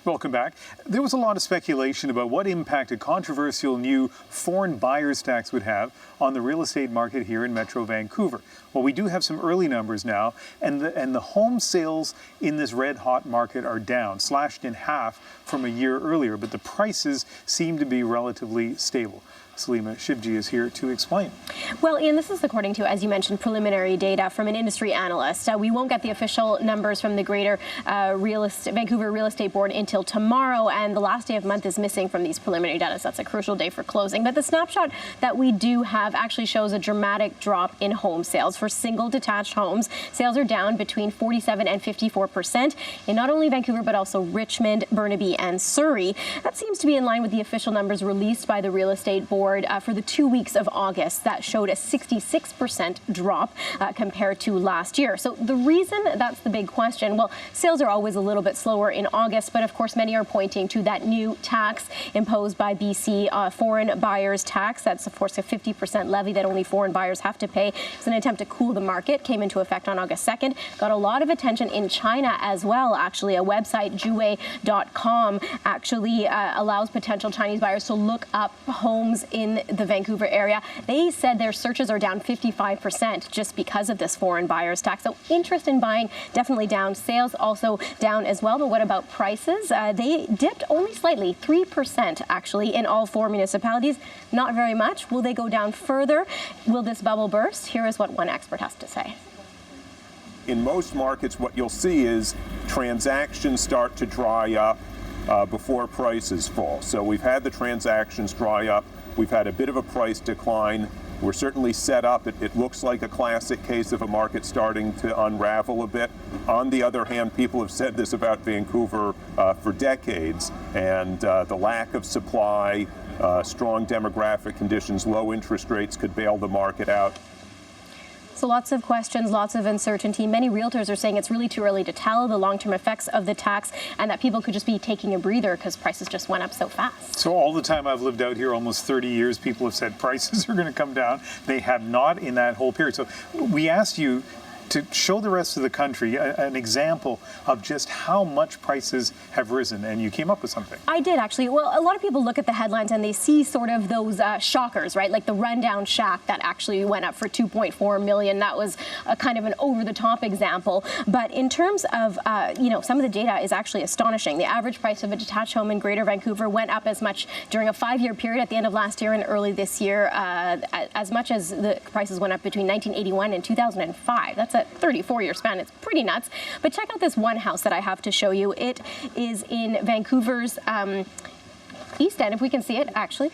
Welcome back. There was a lot of speculation about what impact a controversial new foreign buyers tax would have on the real estate market here in Metro Vancouver. Well, we do have some early numbers now, and the home sales in this red-hot market are down, slashed in half from a year earlier, but the prices seem to be relatively stable. Salima Shivji is here to explain. Well, Ian, this is according to, as you mentioned, preliminary data from an industry analyst. We won't get the official numbers from the Greater Vancouver Real Estate Board until tomorrow, and the last day of the month is missing from these preliminary data, so that's a crucial day for closing. But the snapshot that we do have actually shows a dramatic drop in home sales. For single detached homes, sales are down between 47 and 54% in not only Vancouver, but also Richmond, Burnaby, and Surrey. That seems to be in line with the official numbers released by the Real Estate Board for the 2 weeks of August. That showed a 66% drop compared to last year. So the reason, that's the big question. Well, sales are always a little bit slower in August, but of course many are pointing to that new tax imposed by BC, foreign buyers tax. That's of course a 50% levy that only foreign buyers have to pay. It's an attempt to cool the market, came into effect on August 2nd. Got a lot of attention in China as well. Actually, a website, juwei.com, actually allows potential Chinese buyers to look up homes in the Vancouver area. They said their searches are down 55% just because of this foreign buyers tax. So interest in buying definitely down. Sales also down as well. But what about prices? They dipped only slightly, 3% actually in all four municipalities. Not very much. Will they go down further? Will this bubble burst? Here is what one expert has to say. In most markets, what you'll see is transactions start to dry up before prices fall. So we've had the transactions dry up. We've had a bit of a price decline. We're certainly set up. It looks like a classic case of a market starting to unravel a bit. On the other hand, people have said this about Vancouver for decades, and the lack of supply, strong demographic conditions, low interest rates could bail the market out. So lots of questions, lots of uncertainty. Many realtors are saying it's really too early to tell the long-term effects of the tax, and that people could just be taking a breather because prices just went up so fast. So all the time I've lived out here, almost 30 years, people have said prices are going to come down. They have not in that whole period. So we asked you to show the rest of the country an example of just how much prices have risen, and you came up with something. I did, actually. Well, a lot of people look at the headlines and they see sort of those shockers, right? Like the rundown shack that actually went up for $2.4 million. That was a kind of an over-the-top example. But in terms of, some of the data is actually astonishing. The average price of a detached home in Greater Vancouver went up as much during a 5-year period at the end of last year and early this year, as much as the prices went up between 1981 and 2005. That's a 34-year span. It's pretty nuts. But check out this one house that I have to show you. It is in Vancouver's East End, if we can see it, actually.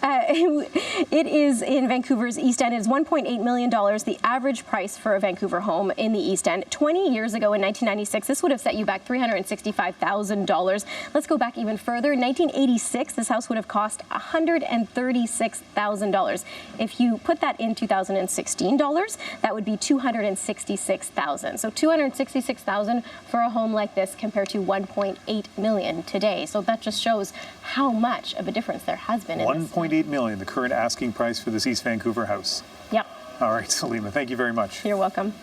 It is in Vancouver's East End. It is $1.8 million, the average price for a Vancouver home in the East End. 20 years ago in 1996, this would have set you back $365,000. Let's go back even further. In 1986, this house would have cost $136,000. If you put that in 2016 dollars, that would be $266,000. So $266,000 for a home like this compared to $1.8 million today. So that just shows how much of a difference there has been in this. $1.8 million, the current asking price for this East Vancouver house. Yep. All right, Salima, thank you very much. You're welcome.